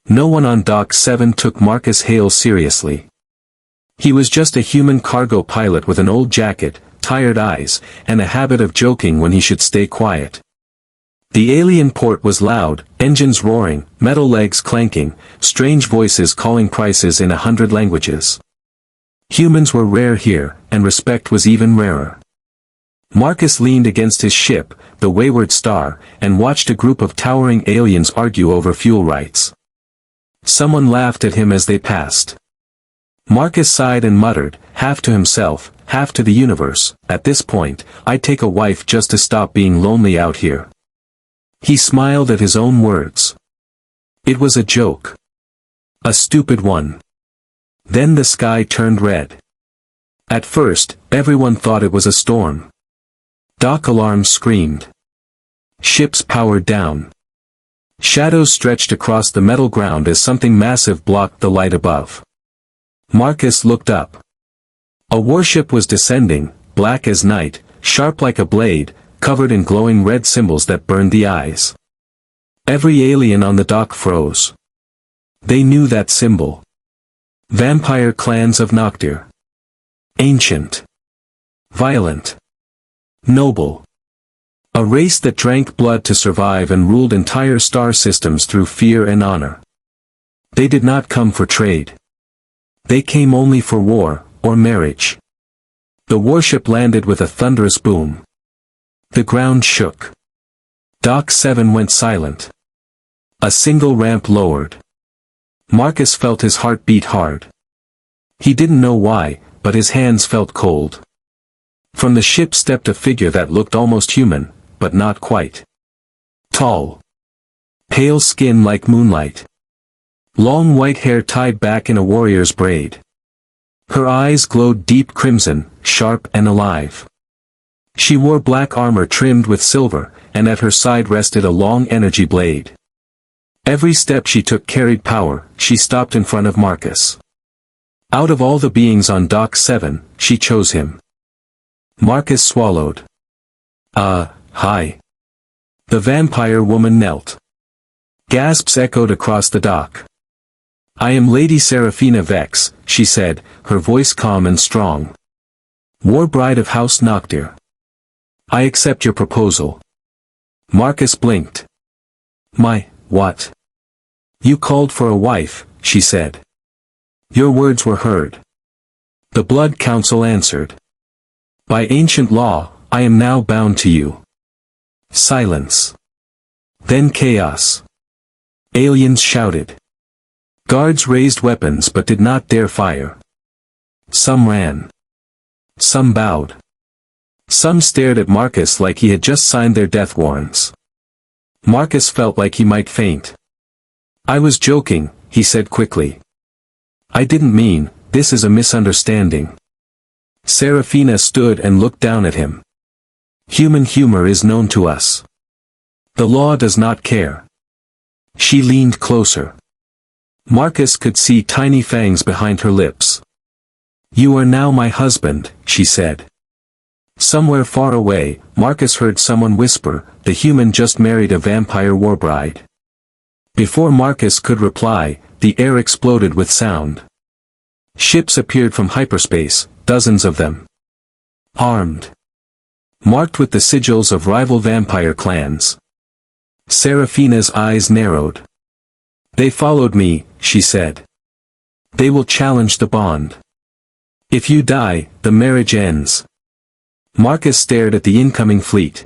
No one on Dock 7 took Marcus Hale seriously. He was just a human cargo pilot with an old jacket, tired eyes, and a habit of joking when he should stay quiet. The alien port was loud, engines roaring, metal legs clanking, strange voices calling prices in 100 languages. Humans were rare here, and respect was even rarer. Marcus leaned against his ship, the Wayward Star, and watched a group of towering aliens argue over fuel rights. Someone laughed at him as they passed. Marcus sighed and muttered, half to himself, half to the universe, "At this point, I'd take a wife just to stop being lonely out here." He smiled at his own words. It was a joke. A stupid one. Then the sky turned red. At first, everyone thought it was a storm. Dock alarms screamed. Ships powered down. Shadows stretched across the metal ground as something massive blocked the light above. Marcus looked up. A warship was descending, black as night, sharp like a blade, covered in glowing red symbols that burned the eyes. Every alien on the dock froze. They knew that symbol. Vampire clans of Noctir. Ancient. Violent. Noble. A race that drank blood to survive and ruled entire star systems through fear and honor. They did not come for trade. They came only for war, or marriage. The warship landed with a thunderous boom. The ground shook. Dock 7 went silent. A single ramp lowered. Marcus felt his heart beat hard. He didn't know why, but his hands felt cold. From the ship stepped a figure that looked almost human, but not quite. Tall. Pale skin like moonlight. Long white hair tied back in a warrior's braid. Her eyes glowed deep crimson, sharp and alive. She wore black armor trimmed with silver, and at her side rested a long energy blade. Every step she took carried power. She stopped in front of Marcus. Out of all the beings on Dock 7, she chose him. Marcus swallowed. Hi. The vampire woman knelt. Gasps echoed across the dock. "I am Lady Seraphina Vex," she said, her voice calm and strong. "Warbride of House Noctir. I accept your proposal." Marcus blinked. What? "You called for a wife," she said. "Your words were heard." The Blood Council answered. "By ancient law, I am now bound to you." Silence. Then chaos. Aliens shouted. Guards raised weapons but did not dare fire. Some ran. Some bowed. Some stared at Marcus like he had just signed their death warrants. Marcus felt like he might faint. "I was joking," he said quickly. "I didn't mean, this is a misunderstanding." Seraphina stood and looked down at him. "Human humor is known to us. The law does not care." She leaned closer. Marcus could see tiny fangs behind her lips. "You are now my husband," she said. Somewhere far away, Marcus heard someone whisper, "The human just married a vampire warbride." Before Marcus could reply, the air exploded with sound. Ships appeared from hyperspace, dozens of them. Armed. Marked with the sigils of rival vampire clans. Seraphina's eyes narrowed. "They followed me," she said. "They will challenge the bond. If you die, the marriage ends." Marcus stared at the incoming fleet.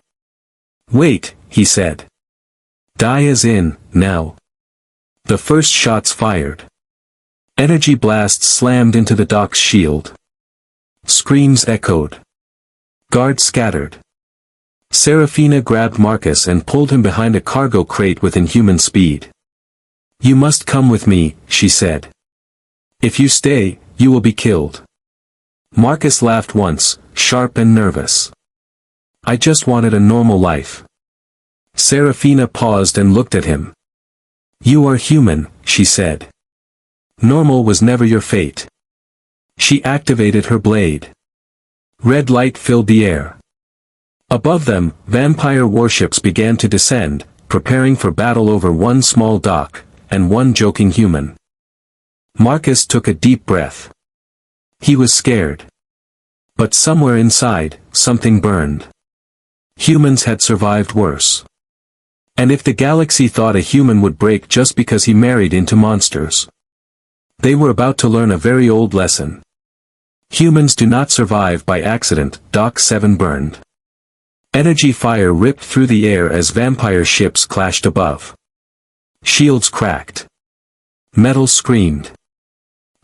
"Wait," he said. "Die as in, now." The first shots fired. Energy blasts slammed into the dock's shield. Screams echoed. Guards scattered. Seraphina grabbed Marcus and pulled him behind a cargo crate with inhuman speed. "You must come with me," she said. "If you stay, you will be killed." Marcus laughed once, sharp and nervous. "I just wanted a normal life." Seraphina paused and looked at him. "You are human," she said. "Normal was never your fate." She activated her blade. Red light filled the air. Above them, vampire warships began to descend, preparing for battle over one small dock, and one joking human. Marcus took a deep breath. He was scared. But somewhere inside, something burned. Humans had survived worse. And if the galaxy thought a human would break just because he married into monsters, they were about to learn a very old lesson. Humans do not survive by accident. Dock 7 burned. Energy fire ripped through the air as vampire ships clashed above. Shields cracked. Metal screamed.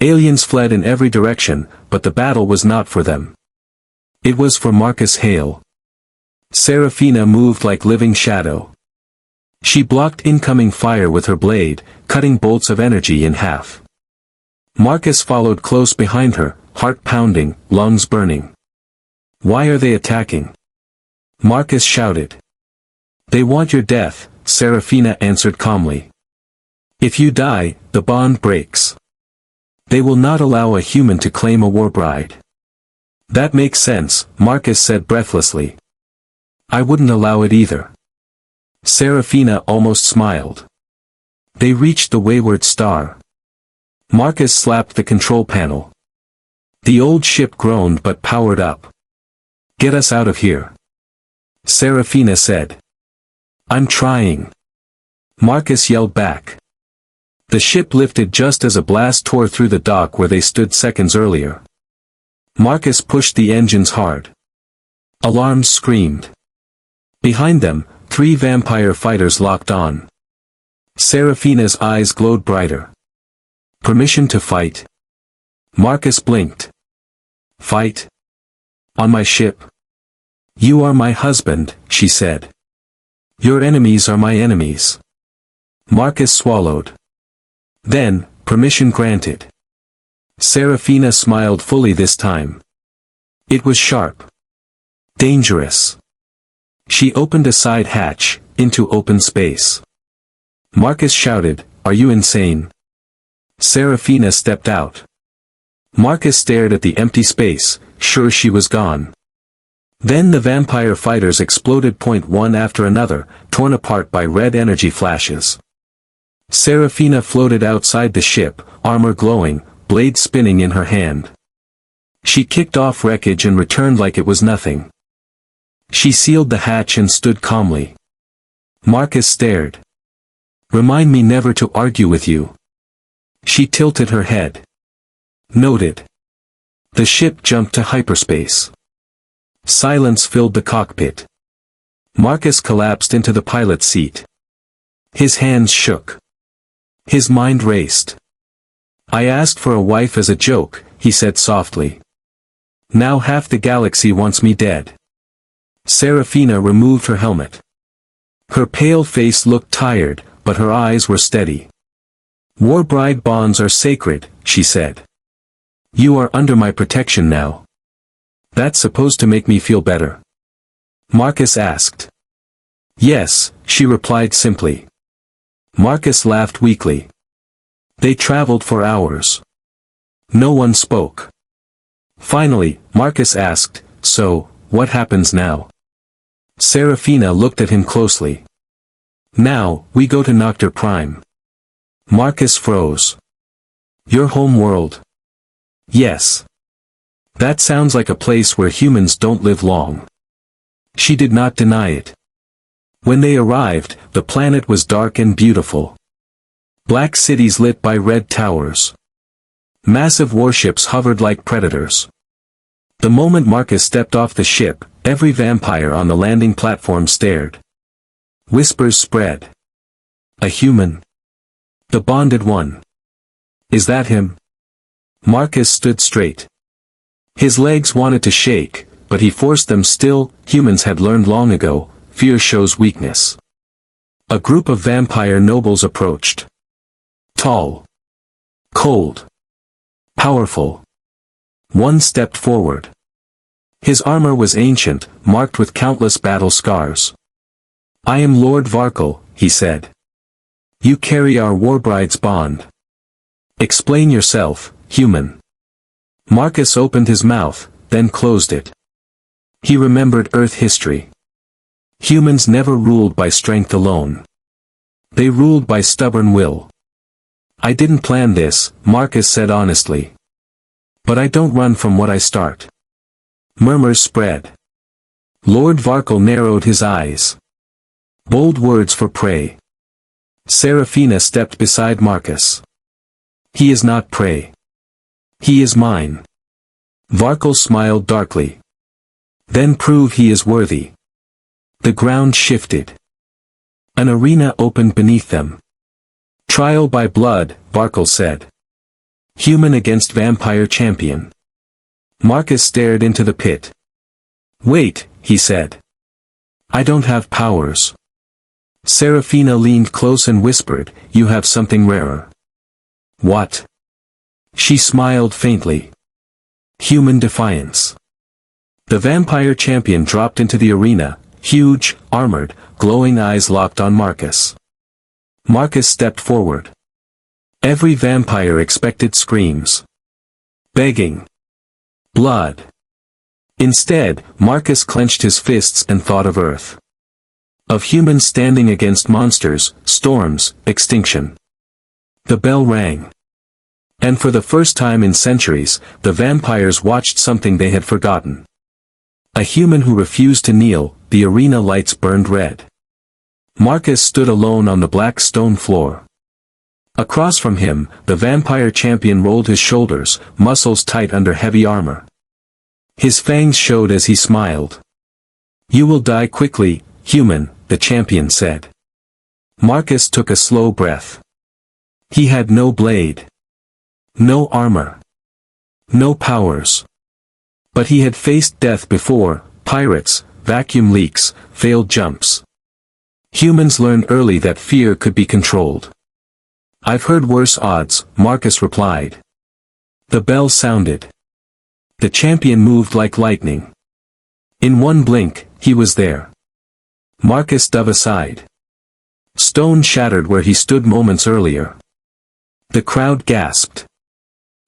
Aliens fled in every direction, but the battle was not for them. It was for Marcus Hale. Serafina moved like living shadow. She blocked incoming fire with her blade, cutting bolts of energy in half. Marcus followed close behind her, heart pounding, lungs burning. "Why are they attacking?" Marcus shouted. "They want your death," Serafina answered calmly. "If you die, the bond breaks. They will not allow a human to claim a Warbride." "That makes sense," Marcus said breathlessly. "I wouldn't allow it either." Serafina almost smiled. They reached the wayward star. Marcus slapped the control panel. The old ship groaned but powered up. "Get us out of here," Serafina said. "I'm trying," Marcus yelled back. The ship lifted just as a blast tore through the dock where they stood seconds earlier. Marcus pushed the engines hard. Alarms screamed. Behind them, 3 vampire fighters locked on. Serafina's eyes glowed brighter. "Permission to fight?" Marcus blinked. "Fight? On my ship?" "You are my husband," she said. "Your enemies are my enemies." Marcus swallowed. "Then, permission granted." Serafina smiled fully this time. It was sharp. Dangerous. She opened a side hatch, into open space. Marcus shouted, "Are you insane?" Serafina stepped out. Marcus stared at the empty space, sure she was gone. Then the vampire fighters exploded one after another, torn apart by red energy flashes. Serafina floated outside the ship, armor glowing, blade spinning in her hand. She kicked off wreckage and returned like it was nothing. She sealed the hatch and stood calmly. Marcus stared. "Remind me never to argue with you." She tilted her head. "Noted." The ship jumped to hyperspace. Silence filled the cockpit. Marcus collapsed into the pilot's seat. His hands shook. His mind raced. "I asked for a wife as a joke," he said softly. "Now half the galaxy wants me dead." Serafina removed her helmet. Her pale face looked tired, but her eyes were steady. "Warbride bonds are sacred," she said. "You are under my protection now. That's supposed to make me feel better?" Marcus asked. "Yes," she replied simply. Marcus laughed weakly. They traveled for hours. No one spoke. Finally, Marcus asked, "So, what happens now?" Serafina looked at him closely. "Now, we go to Noctur Prime." Marcus froze. "Your home world?" "Yes. That sounds like a place where humans don't live long." She did not deny it. When they arrived, the planet was dark and beautiful. Black cities lit by red towers. Massive warships hovered like predators. The moment Marcus stepped off the ship, every vampire on the landing platform stared. Whispers spread. "A human. The bonded one. Is that him?" Marcus stood straight. His legs wanted to shake, but he forced them still. Humans had learned long ago, fear shows weakness. A group of vampire nobles approached. Tall. Cold. Powerful. One stepped forward. His armor was ancient, marked with countless battle scars. "I am Lord Varkle," he said. "You carry our Warbride's bond. Explain yourself, human." Marcus opened his mouth, then closed it. He remembered Earth history. Humans never ruled by strength alone. They ruled by stubborn will. I didn't plan this, Marcus said honestly. But I don't run from what I start. Murmurs spread. Lord Varkle narrowed his eyes. Bold words for prey. Serafina stepped beside Marcus. He is not prey. He is mine. Varkle smiled darkly. Then prove he is worthy. The ground shifted. An arena opened beneath them. Trial by blood, Varkle said. Human against vampire champion. Marcus stared into the pit. Wait, he said. I don't have powers. Serafina leaned close and whispered, you have something rarer. What? She smiled faintly. Human defiance. The vampire champion dropped into the arena, huge, armored, glowing eyes locked on Marcus. Marcus stepped forward. Every vampire expected screams. Begging. Blood. Instead, Marcus clenched his fists and thought of Earth. Of humans standing against monsters, storms, extinction. The bell rang. And for the first time in centuries, the vampires watched something they had forgotten. A human who refused to kneel, the arena lights burned red. Marcus stood alone on the black stone floor. Across from him, the vampire champion rolled his shoulders, muscles tight under heavy armor. His fangs showed as he smiled. You will die quickly, human, the champion said. Marcus took a slow breath. He had no blade. No armor. No powers. But he had faced death before, pirates, vacuum leaks, failed jumps. Humans learned early that fear could be controlled. I've heard worse odds, Marcus replied. The bell sounded. The champion moved like lightning. In one blink, he was there. Marcus dove aside. Stone shattered where he stood moments earlier. The crowd gasped.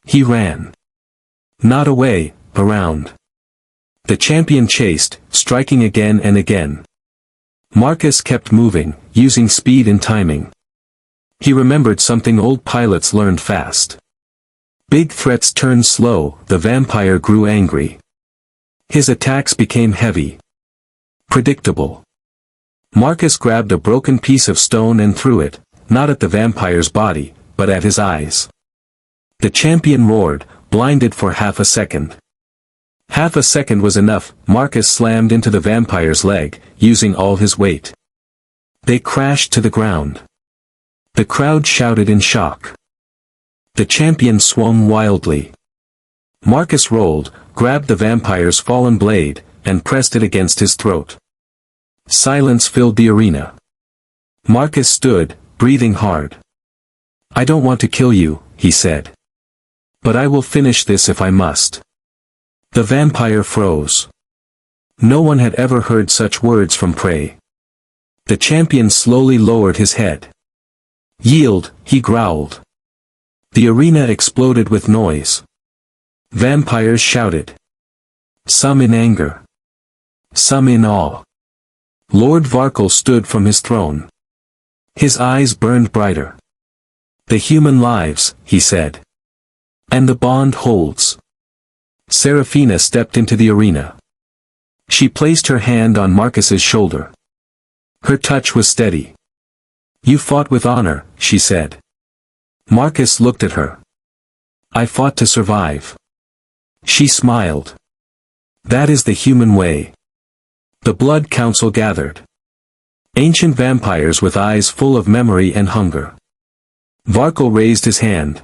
He ran. Not away, around. The champion chased, striking again and again. Marcus kept moving, using speed and timing. He remembered something old pilots learned fast. Big threats turned slow, the vampire grew angry. His attacks became heavy. Predictable. Marcus grabbed a broken piece of stone and threw it, not at the vampire's body, but at his eyes. The champion roared, blinded for half a second. Half a second was enough, Marcus slammed into the vampire's leg, using all his weight. They crashed to the ground. The crowd shouted in shock. The champion swung wildly. Marcus rolled, grabbed the vampire's fallen blade, and pressed it against his throat. Silence filled the arena. Marcus stood, breathing hard. I don't want to kill you, he said. But I will finish this if I must. The vampire froze. No one had ever heard such words from prey. The champion slowly lowered his head. Yield, he growled. The arena exploded with noise. Vampires shouted. Some in anger. Some in awe. Lord Varkle stood from his throne. His eyes burned brighter. The human lives, he said. And the bond holds. Serafina stepped into the arena. She placed her hand on Marcus's shoulder. Her touch was steady. You fought with honor, she said. Marcus looked at her. I fought to survive. She smiled. That is the human way. The blood council gathered. Ancient vampires with eyes full of memory and hunger. Varkle raised his hand.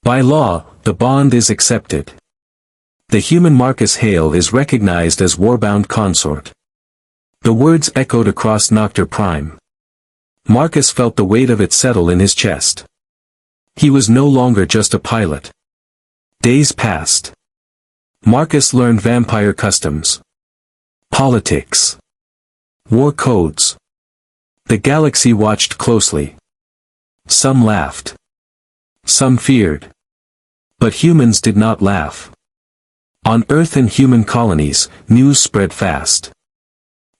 By law, the bond is accepted. The human Marcus Hale is recognized as warbound consort. The words echoed across Noctur Prime. Marcus felt the weight of it settle in his chest. He was no longer just a pilot. Days passed. Marcus learned vampire customs. Politics. War codes. The galaxy watched closely. Some laughed. Some feared. But humans did not laugh. On Earth and human colonies, news spread fast.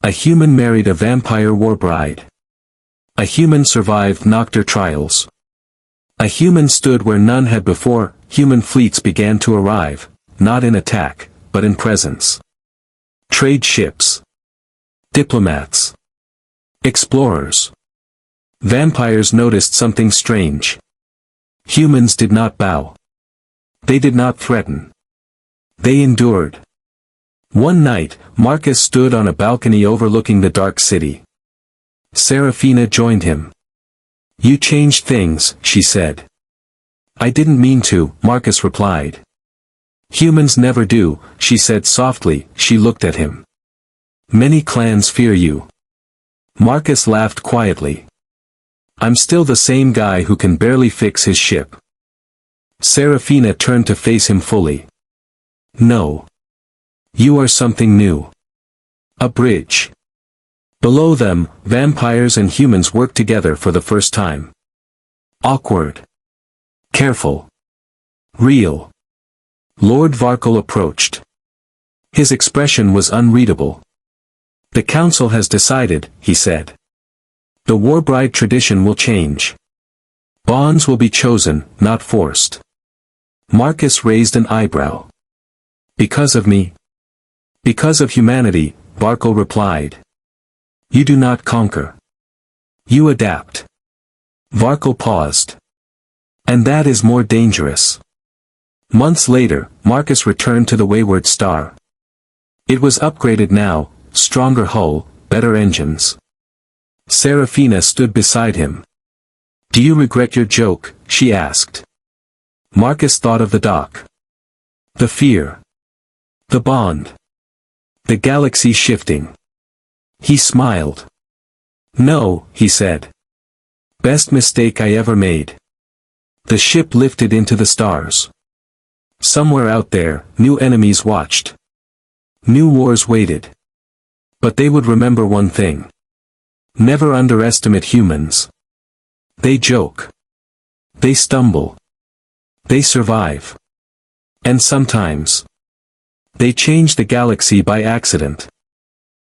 A human married a vampire warbride. A human survived Noctur trials. A human stood where none had before. Human fleets began to arrive, not in attack, but in presence. Trade ships. Diplomats. Explorers. Vampires noticed something strange. Humans did not bow. They did not threaten. They endured. One night, Marcus stood on a balcony overlooking the dark city. Serafina joined him. "You changed things," she said. "I didn't mean to," Marcus replied. "Humans never do," she said softly. She looked at him. "Many clans fear you." Marcus laughed quietly. "I'm still the same guy who can barely fix his ship." Serafina turned to face him fully. "No. You are something new. A bridge." Below them, vampires and humans worked together for the first time. Awkward. Careful. Real. Lord Varkle approached. His expression was unreadable. "The council has decided," he said. "The Warbride tradition will change. Bonds will be chosen, not forced." Marcus raised an eyebrow. "Because of me?" "Because of humanity," Varkle replied. "You do not conquer. You adapt." Varkle paused. "And that is more dangerous." Months later, Marcus returned to the Wayward Star. It was upgraded now, stronger hull, better engines. Serafina stood beside him. "Do you regret your joke?" she asked. Marcus thought of the dock. The fear. The bond. The galaxy shifting. He smiled. "No," he said. "Best mistake I ever made." The ship lifted into the stars. Somewhere out there, new enemies watched. New wars waited. But they would remember one thing. Never underestimate humans. They joke. They stumble. They survive. And sometimes, they change the galaxy by accident.